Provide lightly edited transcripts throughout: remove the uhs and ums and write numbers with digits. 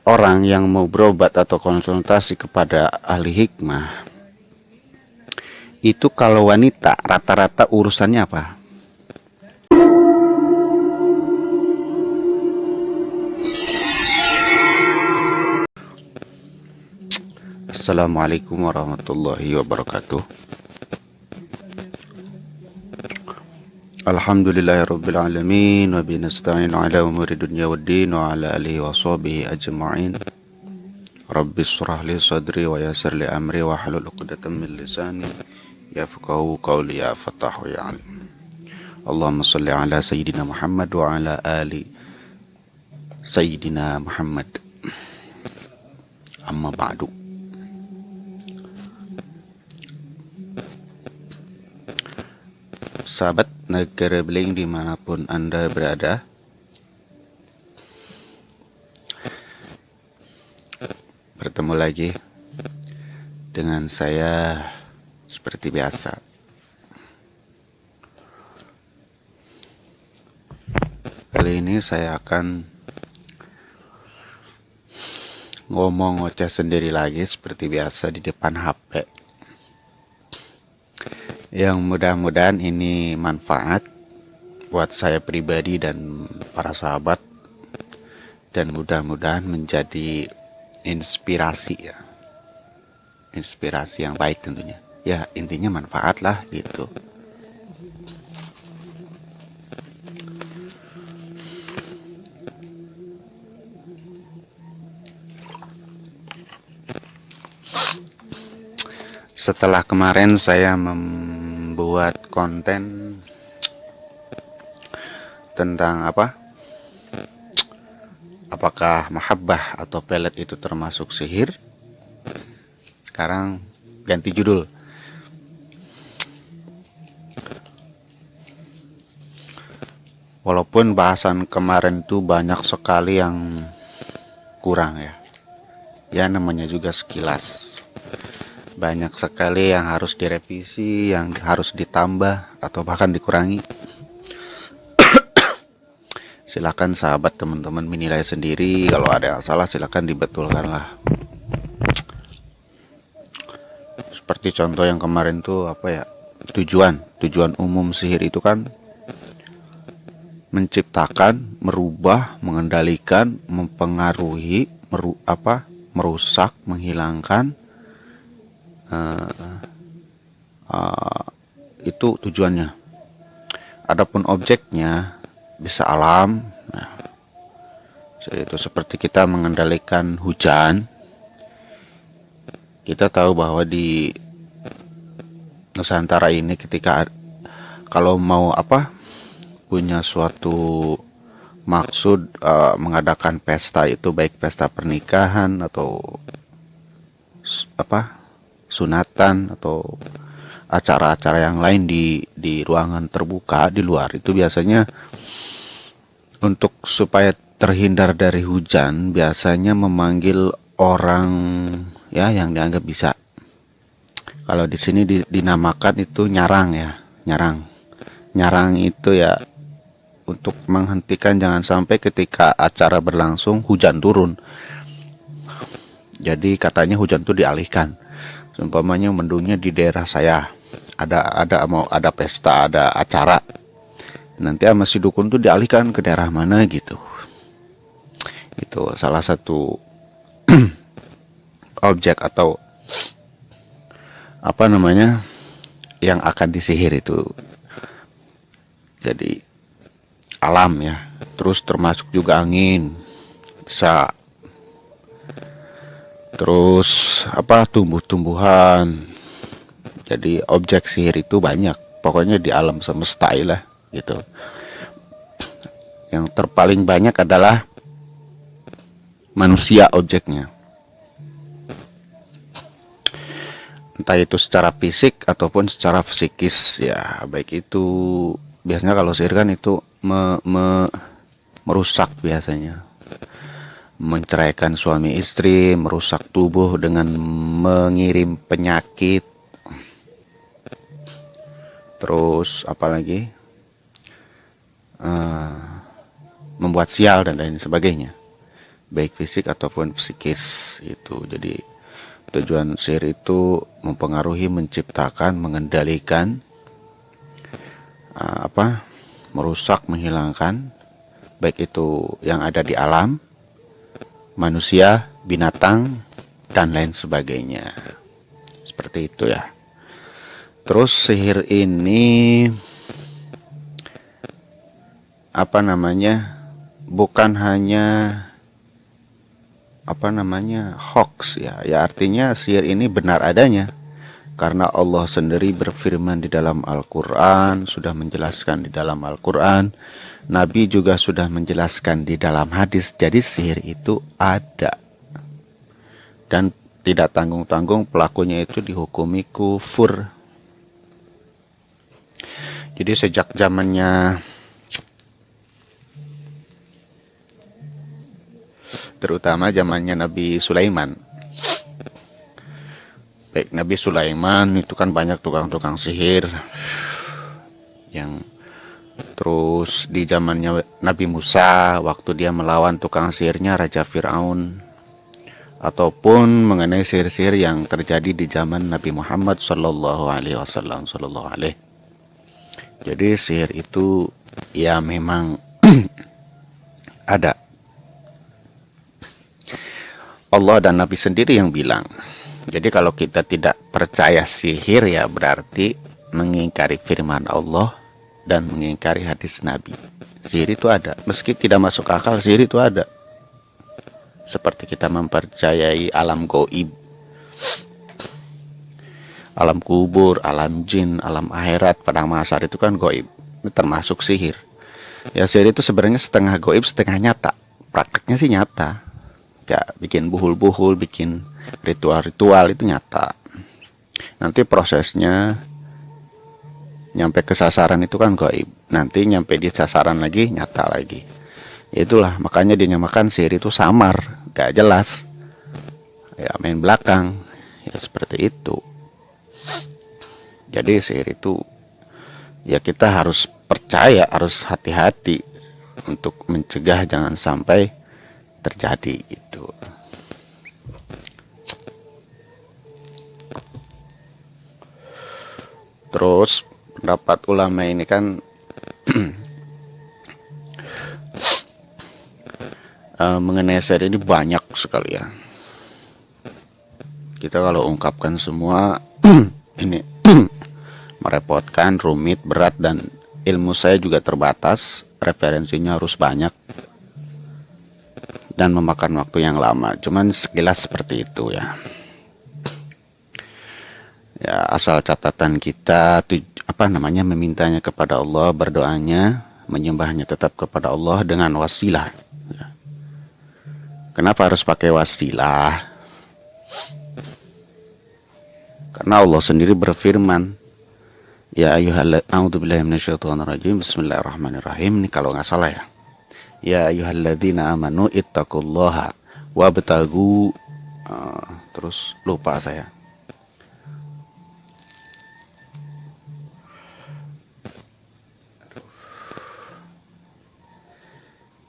orang yang mau berobat atau konsultasi kepada ahli hikmah, itu kalau wanita rata-rata urusannya apa? Assalamualaikum warahmatullahi wabarakatuh. Alhamdulillahirabbil alamin wa bihi nasta'in ala umuri dunya waddin wa ala alihi wa sahbihi ajma'in. Rabbis shrah li sadri wa yassir li amri wa hlul 'uqdatam min lisani yafqahu qawli ya Fattahu ya Alim. Allahumma shalli ala sayyidina Muhammad wa ala ali sayyidina Muhammad. Amma ba'du. Sahabat negara Beling dimanapun Anda berada, bertemu lagi dengan saya seperti biasa. Kali ini saya akan ngomong ngoceh sendiri lagi seperti biasa di depan HP. Yang mudah-mudahan ini manfaat buat saya pribadi dan para sahabat, dan mudah-mudahan menjadi inspirasi ya. Inspirasi yang baik tentunya. Ya, intinya manfaat lah gitu. Setelah kemarin saya membuat konten tentang apakah mahabbah atau pelet itu termasuk sihir, sekarang ganti judul. Walaupun bahasan kemarin itu banyak sekali yang kurang ya. Ya namanya juga sekilas. Banyak sekali yang harus direvisi, yang harus ditambah atau bahkan dikurangi. Silakan sahabat teman-teman menilai sendiri. Kalau ada yang salah silakan dibetulkan lah. Seperti contoh yang kemarin tuh tujuan umum sihir itu kan menciptakan, merubah, mengendalikan, mempengaruhi, merusak, menghilangkan. Itu tujuannya. Adapun objeknya bisa alam. Nah, itu seperti kita mengendalikan hujan. Kita tahu bahwa di Nusantara ini ketika kalau mau punya suatu maksud mengadakan pesta, itu baik pesta pernikahan atau sunatan atau acara-acara yang lain di ruangan terbuka di luar, itu biasanya untuk supaya terhindar dari hujan biasanya memanggil orang ya yang dianggap bisa. Kalau di sini dinamakan itu nyarang ya, nyarang itu ya untuk menghentikan jangan sampai ketika acara berlangsung hujan turun. Jadi katanya hujan itu dialihkan. Seumpamanya mendungnya di daerah saya, ada pesta, ada acara, nanti sama si dukun tuh dialihkan ke daerah mana gitu. Itu salah satu objek atau yang akan disihir itu. Jadi alam ya, terus termasuk juga angin bisa, terus tumbuh-tumbuhan. Jadi objek sihir itu banyak, pokoknya di alam semesta lah gitu. Yang terpaling banyak adalah manusia objeknya, entah itu secara fisik ataupun secara psikis ya. Baik itu biasanya kalau sihir kan itu merusak, biasanya menceraikan suami istri, merusak tubuh dengan mengirim penyakit, terus apalagi membuat sial dan lain sebagainya. baik fisik ataupun psikis itu. Jadi tujuan sihir itu mempengaruhi, menciptakan, mengendalikan, merusak, menghilangkan, baik itu yang ada di alam, manusia, binatang, dan lain sebagainya. Seperti itu ya. Terus sihir ini bukan hanya hoax ya. Ya artinya sihir ini benar adanya. Karena Allah sendiri berfirman di dalam Al-Quran, sudah menjelaskan di dalam Al-Quran, Nabi juga sudah menjelaskan di dalam hadis. Jadi sihir itu ada. Dan tidak tanggung-tanggung pelakunya itu dihukumi kufur. Jadi sejak zamannya, terutama zamannya Nabi Sulaiman. Baik, Nabi Sulaiman itu kan banyak tukang-tukang sihir. Terus di zamannya Nabi Musa, waktu dia melawan tukang sihirnya Raja Fir'aun, ataupun mengenai sihir-sihir yang terjadi di zaman Nabi Muhammad sallallahu alaihi wasallam. Jadi sihir itu ya memang ada. Allah dan Nabi sendiri yang bilang. Jadi kalau kita tidak percaya sihir ya berarti mengingkari firman Allah dan mengingkari hadis Nabi. Sihir itu ada, meski tidak masuk akal, sihir itu ada. Seperti kita mempercayai alam gaib, alam kubur, alam jin, alam akhirat, padang mahsyar itu kan gaib. Ini termasuk sihir. Ya sihir itu sebenarnya setengah gaib, setengah nyata. Prakteknya sih nyata. Ya bikin buhul-buhul, bikin ritual-ritual itu nyata. Nanti prosesnya nyampe ke sasaran itu kan gaib. Nanti nyampe di sasaran lagi nyata lagi. Itulah makanya dinamakan sihir itu samar, gak jelas. Ya main belakang. Ya seperti itu. Jadi sihir itu ya kita harus percaya, harus hati-hati untuk mencegah jangan sampai terjadi itu. Terus pendapat ulama ini kan mengenai sihir ini banyak sekali ya. Kita kalau ungkapkan semua ini merepotkan, rumit, berat, dan ilmu saya juga terbatas, referensinya harus banyak dan memakan waktu yang lama. Cuman sekilas seperti itu ya. Ya asal catatan kita memintanya kepada Allah, berdoanya, menyembahnya tetap kepada Allah dengan wasilah. Ya. Kenapa harus pakai wasilah? Karena Allah sendiri berfirman, ya a'udzubillahi minasyaitonirrajim, bismillahirrahmanirrahim. Ini kalau nggak salah ya. Ya ayyuhalladzina amanu ittaqullaha wabtagu, terus lupa saya.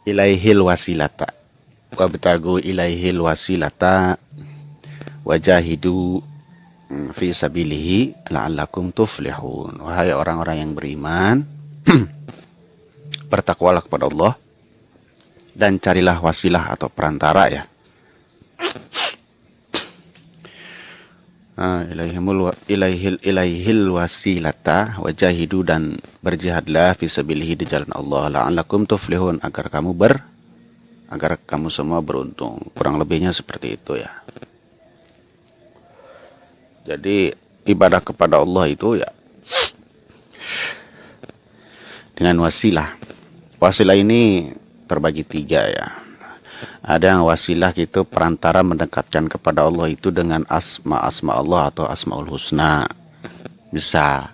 Ilaihil wasilata wabtagu ilaihil wasilata wajahidu fi sabilihi la'allakum tuflihun. Wahai orang-orang yang beriman, bertakwalah kepada Allah dan carilah wasilah atau perantara ya. Ilaihil wasilata wajahidu, dan berjihadlah fi sabilihi di jalan Allah, la'allakum tuflihun, agar kamu semua beruntung. Kurang lebihnya seperti itu ya. Jadi ibadah kepada Allah itu ya dengan wasilah. Wasilah ini terbagi 3 ya. Ada yang wasilah itu perantara mendekatkan kepada Allah itu dengan asma Allah atau asmaul husna, bisa.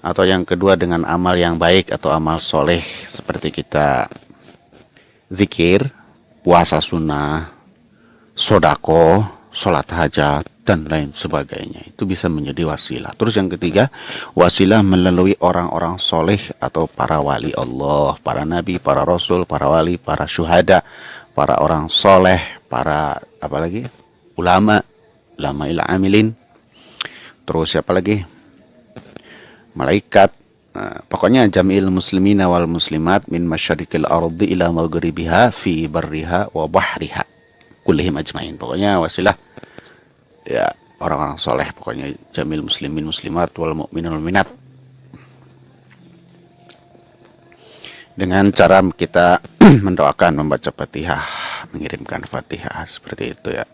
Atau yang kedua dengan amal yang baik atau amal soleh, seperti kita zikir, puasa sunnah, sodako, sholat hajat, dan lain sebagainya. Itu bisa menjadi wasilah. Terus yang ketiga, wasilah melalui orang-orang soleh atau para wali Allah, para nabi, para rasul, para wali, para syuhada, para orang soleh, para apalagi ulama, ulama ila amilin, terus siapa lagi, malaikat. Pokoknya jami'il muslimina wal muslimat min masyariqil ardi ila maghribiha fi barriha wa bahriha kullihim ajmain. Pokoknya wasilah ya orang-orang soleh, pokoknya jamil muslimin muslimat wal mu'minin wal minat, dengan cara kita mendoakan, membaca Fatihah, mengirimkan Fatihah, seperti itu ya.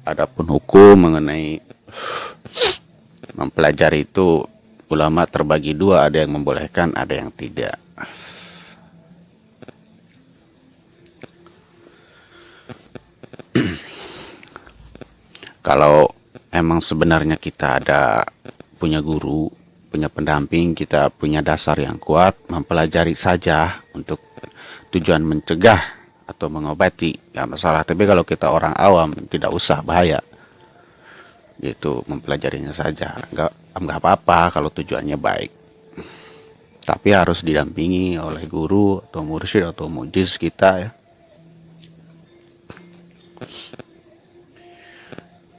Adapun hukum mengenai mempelajari itu, ulama terbagi dua, ada yang membolehkan, ada yang tidak. Kalau emang sebenarnya kita ada punya guru, punya pendamping, kita punya dasar yang kuat, mempelajari saja untuk tujuan mencegah atau mengobati, nggak masalah. Tapi kalau kita orang awam, tidak usah, bahaya. Gitu, mempelajarinya saja, nggak apa-apa kalau tujuannya baik. Tapi harus didampingi oleh guru atau mursyid atau mujiz kita ya.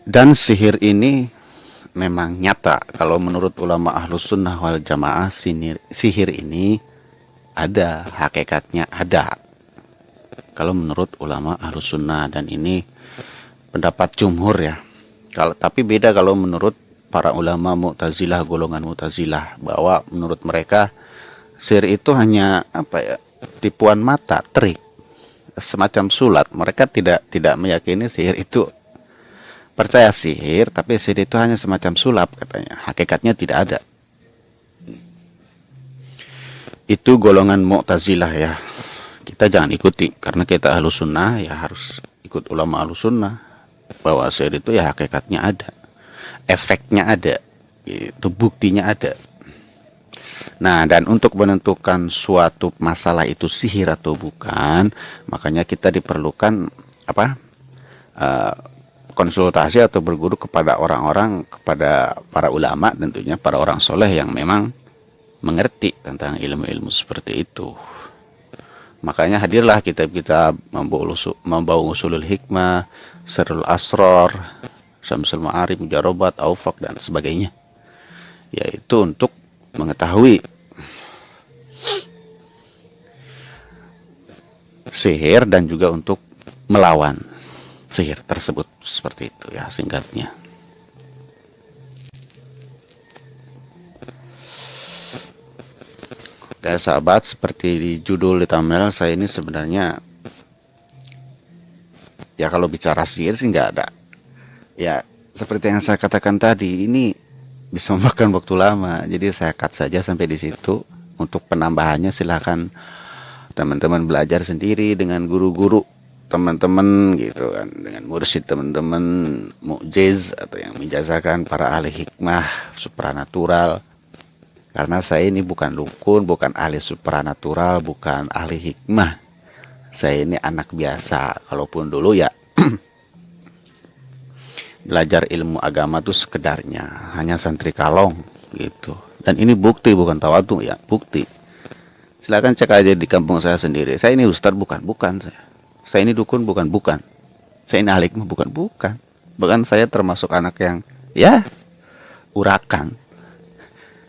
Dan sihir ini memang nyata. Kalau menurut ulama ahlus sunnah wal jamaah, sihir ini ada, hakikatnya ada. Kalau menurut ulama ahlus sunnah, dan ini pendapat jumhur ya. Tapi beda kalau menurut para ulama Mu'tazilah, golongan Mu'tazilah, bahwa menurut mereka sihir itu hanya apa ya, tipuan mata, trik, semacam sulap. Mereka tidak meyakini sihir itu, percaya sihir, tapi sihir itu hanya semacam sulap katanya, hakikatnya tidak ada. Itu golongan Mu'tazilah ya. Kita jangan ikuti, karena kita ahlus sunnah ya harus ikut ulama ahlus sunnah, bahwa sihir itu ya hakikatnya ada, efeknya ada, itu buktinya ada. Nah, dan untuk menentukan suatu masalah itu sihir atau bukan, makanya kita diperlukan apa, konsultasi atau berguru kepada orang-orang, kepada para ulama, tentunya para orang soleh yang memang mengerti tentang ilmu-ilmu seperti itu. Makanya hadirlah kitab-kitab membawa usulul hikmah, Sirrul Asrar, Syamsul Ma'arif, Mujarobat, Aufak, dan sebagainya, yaitu untuk mengetahui sihir dan juga untuk melawan sihir tersebut. Seperti itu ya singkatnya. Oke sahabat, seperti di judul di thumbnail saya ini, sebenarnya ya kalau bicara sihir sih nggak ada. Ya seperti yang saya katakan tadi, ini bisa memakan waktu lama, jadi saya cut saja sampai di situ. Untuk penambahannya silahkan teman-teman belajar sendiri dengan guru-guru teman-teman gitu kan, dengan mursyid teman-teman, mu'jiz atau yang menjazakan, para ahli hikmah supranatural. Karena saya ini bukan dukun, bukan ahli supranatural, bukan ahli hikmah. Saya ini anak biasa. Kalaupun dulu ya belajar ilmu agama tuh sekedarnya, hanya santri kalong gitu. Dan ini bukti, bukan tawadhu ya, bukti. Silakan cek aja di kampung saya sendiri. Saya ini ustadz bukan saya. Saya ini dukun bukan. Saya ini ahli hikmah bukan. Bahkan saya termasuk anak yang ya urakan.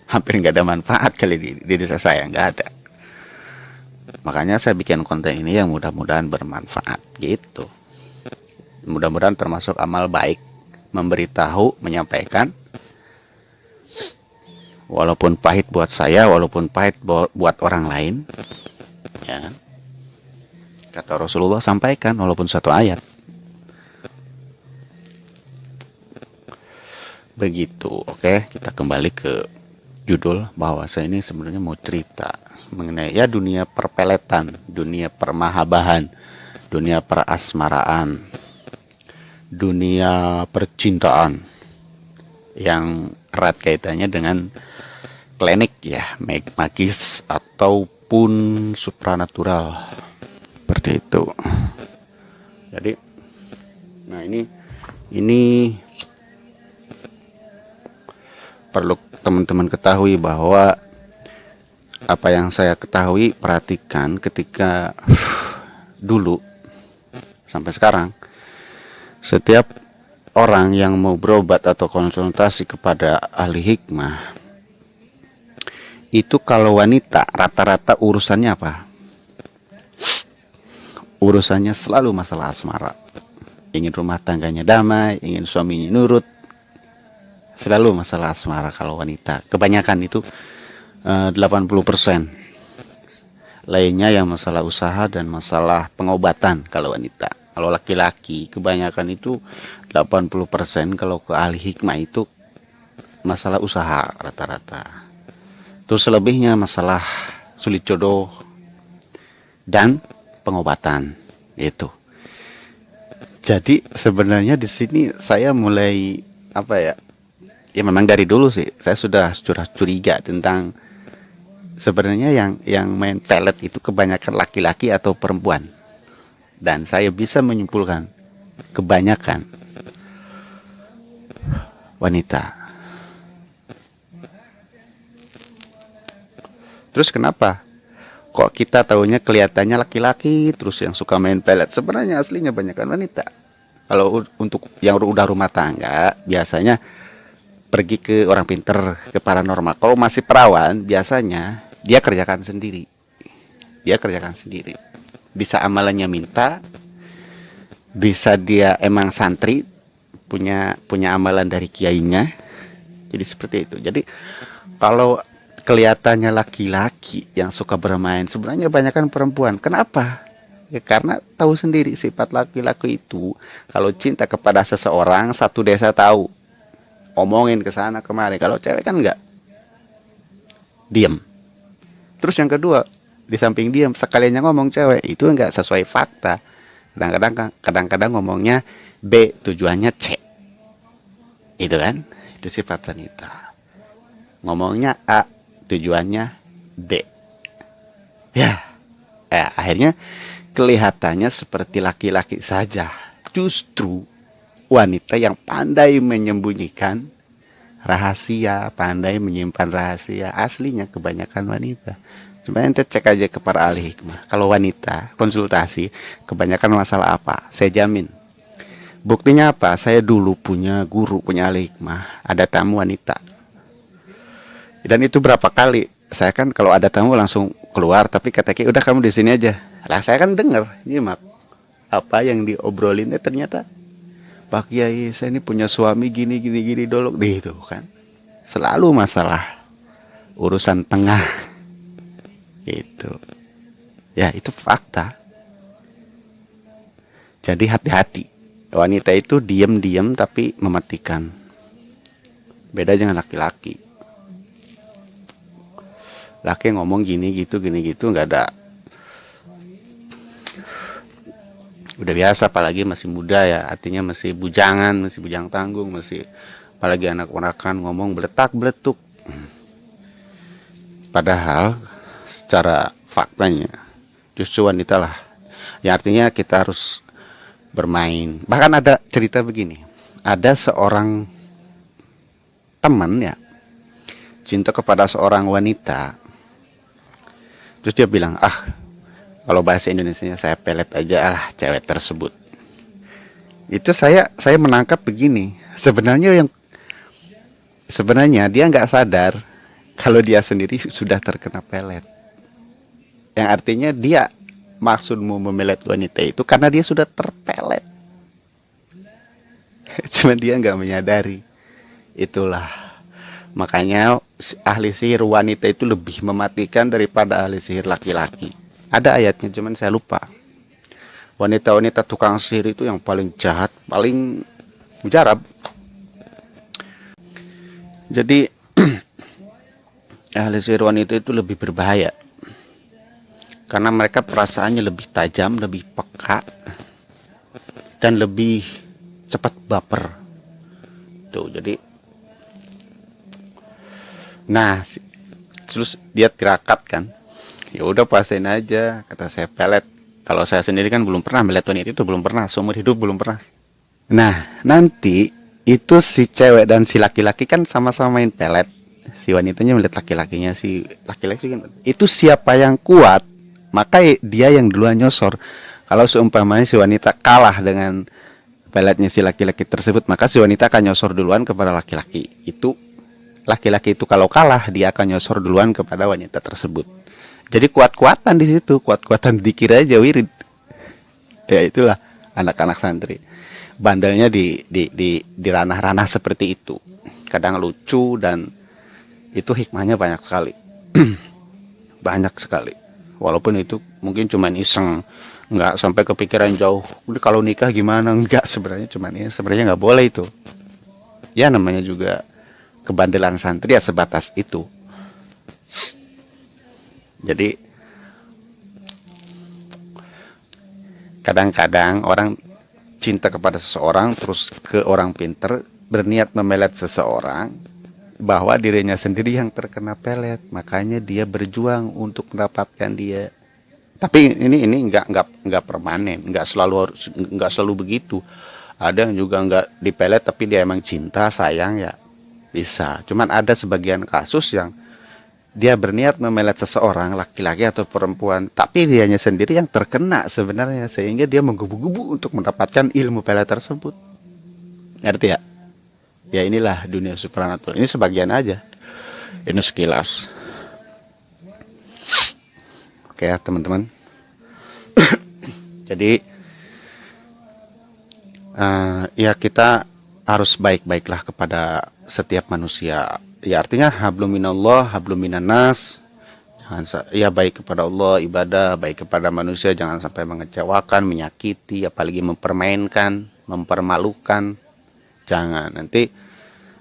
Hampir nggak ada manfaat kali di desa saya, nggak ada. Makanya saya bikin konten ini yang mudah-mudahan bermanfaat gitu. Mudah-mudahan termasuk amal baik, memberitahu, menyampaikan, walaupun pahit buat saya, walaupun pahit buat orang lain ya kan? Kata Rasulullah, sampaikan walaupun satu ayat. Begitu. Oke, kita kembali ke judul, bahwa saya ini sebenarnya mau cerita mengenai ya dunia perpeletan, dunia permahabahan, dunia perasmaraan, dunia percintaan yang erat kaitannya dengan klinik ya, magis ataupun supranatural, seperti itu. Jadi nah ini perlu teman-teman ketahui bahwa apa yang saya ketahui, perhatikan ketika dulu sampai sekarang, setiap orang yang mau berobat atau konsultasi kepada ahli hikmah itu kalau wanita rata-rata urusannya apa? Urusannya selalu masalah asmara. Ingin rumah tangganya damai, ingin suaminya nurut. Selalu masalah asmara kalau wanita. Kebanyakan itu 80%. Lainnya yang masalah usaha dan masalah pengobatan kalau wanita. Kalau laki-laki kebanyakan itu 80% kalau ke ahli hikmah itu masalah usaha rata-rata. Terus selebihnya masalah sulit jodoh dan pengobatan itu. Jadi sebenarnya di sini saya mulai apa ya? Ya memang dari dulu sih saya sudah curiga tentang sebenarnya yang main pelet itu kebanyakan laki-laki atau perempuan. Dan saya bisa menyimpulkan kebanyakan wanita. Terus kenapa? Kok kita tahunya kelihatannya laki-laki terus yang suka main pelet? Sebenarnya aslinya banyakan wanita. Kalau untuk yang udah rumah tangga biasanya pergi ke orang pinter, ke paranormal. Kalau masih perawan biasanya dia kerjakan sendiri. Dia kerjakan sendiri. Bisa amalannya minta, bisa dia emang santri punya amalan dari kiainya. Jadi seperti itu. Jadi kalau kelihatannya laki-laki yang suka bermain, sebenarnya banyakkan perempuan. Kenapa? Ya karena tahu sendiri sifat laki-laki itu kalau cinta kepada seseorang satu desa tahu. Omongin ke sana kemari. Kalau cewek kan enggak. Diam. Terus yang kedua, di samping diam sekaliannya ngomong cewek itu enggak sesuai fakta. Kadang-kadang ngomongnya B tujuannya C. Itu kan? Itu sifat wanita. Ngomongnya A tujuannya D. Ya, akhirnya kelihatannya seperti laki-laki saja. Justru wanita yang pandai menyembunyikan rahasia, pandai menyimpan rahasia. Aslinya kebanyakan wanita. Sebenarnya ente cek aja ke para ahli hikmah. Kalau wanita konsultasi, kebanyakan masalah apa? Saya jamin. Buktinya apa? Saya dulu punya guru, punya ahli hikmah. Ada tamu wanita. Dan itu berapa kali saya kan kalau ada tamu langsung keluar, tapi kata Ki udah kamu di sini aja. Lah saya kan dengar nyimak apa yang diobrolin, ternyata Pak Kiai saya ini punya suami gini dolok gitu kan. Selalu masalah urusan tengah itu. Ya itu fakta. Jadi hati-hati. Wanita itu diam-diam tapi mematikan. Beda dengan laki-laki. Laki ngomong gini gitu nggak ada, udah biasa, apalagi masih muda ya, artinya masih bujangan, masih bujang tanggung, masih apalagi anak-anakan ngomong beletak beletuk. Padahal secara faktanya justru wanita lah yang artinya kita harus bermain. Bahkan ada cerita begini, ada seorang teman ya cinta kepada seorang wanita. Terus dia bilang, kalau bahasa Indonesianya saya pelet aja cewek tersebut. Itu saya menangkap begini. Sebenarnya dia nggak sadar kalau dia sendiri sudah terkena pelet. Yang artinya dia maksudmu memelet wanita itu karena dia sudah terpelet. Cuma dia nggak menyadari. Itulah. Makanya ahli sihir wanita itu lebih mematikan daripada ahli sihir laki-laki. Ada ayatnya cuman saya lupa. Wanita-wanita tukang sihir itu yang paling jahat, paling mujarab. Jadi ahli sihir wanita itu lebih berbahaya. Karena mereka perasaannya lebih tajam, lebih peka, dan lebih cepat baper. Tuh, jadi nah, terus dia tirakat kan. Ya udah pasain aja, kata saya pelet. Kalau saya sendiri kan belum pernah melet wanita itu, belum pernah, seumur hidup belum pernah. Nah, nanti itu si cewek dan si laki-laki kan sama-sama main pelet. Si wanitanya melihat laki-lakinya, si laki-laki kan, itu siapa yang kuat, maka dia yang duluan nyosor. Kalau seumpamanya si wanita kalah dengan peletnya si laki-laki tersebut, maka si wanita akan nyosor duluan kepada laki-laki. Itu laki-laki itu kalau kalah, dia akan nyosor duluan kepada wanita tersebut. Jadi kuat-kuatan di situ, kuat-kuatan dikira aja wirid. Ya itulah anak-anak santri. Bandelnya di ranah-ranah seperti itu. Kadang lucu dan itu hikmahnya banyak sekali. Banyak sekali. Walaupun itu mungkin cuma iseng, nggak sampai kepikiran jauh. Udah kalau nikah gimana? Nggak, sebenarnya cuman ya sebenarnya nggak boleh itu. Ya namanya juga kebandelan santri ya sebatas itu. Jadi kadang-kadang orang cinta kepada seseorang terus ke orang pinter berniat memelet seseorang bahwa dirinya sendiri yang terkena pelet, makanya dia berjuang untuk mendapatkan dia. Tapi ini nggak permanen, nggak selalu begitu. Ada yang juga nggak dipelet tapi dia emang cinta sayang ya bisa. Cuman ada sebagian kasus yang dia berniat memelet seseorang laki-laki atau perempuan, tapi dianya sendiri yang terkena sebenarnya, sehingga dia menggebu-gebu untuk mendapatkan ilmu pelet tersebut. Ngerti ya? Ya inilah dunia supranatural. Ini sebagian aja. Ini sekilas. Oke ya teman-teman. Jadi ya kita harus baik-baiklah kepada setiap manusia. Ya artinya hablum minallah, hablum minannas. Ya baik kepada Allah, ibadah, baik kepada manusia, jangan sampai mengecewakan, menyakiti, apalagi mempermainkan, mempermalukan. Jangan, nanti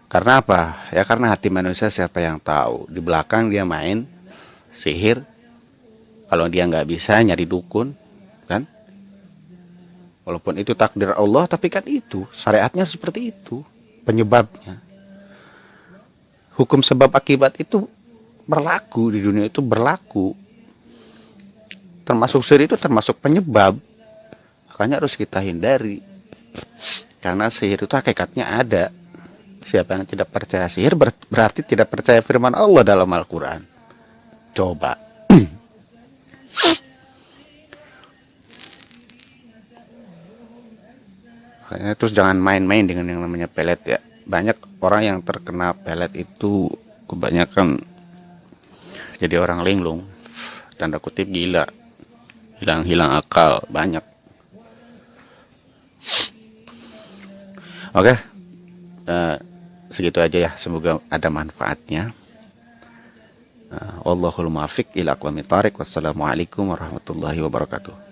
karena apa? Ya karena hati manusia siapa yang tahu. Di belakang dia main sihir. Kalau dia nggak bisa nyari dukun, kan? Walaupun itu takdir Allah, tapi kan itu syariatnya seperti itu, penyebabnya. Hukum sebab akibat itu berlaku di dunia, itu berlaku. Termasuk sihir itu termasuk penyebab. Makanya harus kita hindari. Karena sihir itu hakikatnya ada. Siapa yang tidak percaya sihir berarti tidak percaya firman Allah dalam Al-Quran. Coba. Makanya terus jangan main-main dengan yang namanya pelet ya. Banyak orang yang terkena pelet itu kebanyakan jadi orang linglung. Tanda kutip gila. Hilang akal. Banyak. Oke. Segitu aja ya, semoga ada manfaatnya. Wallahul muwaffiq ila aqwamit thoriq. Wassalamualaikum warahmatullahi wabarakatuh.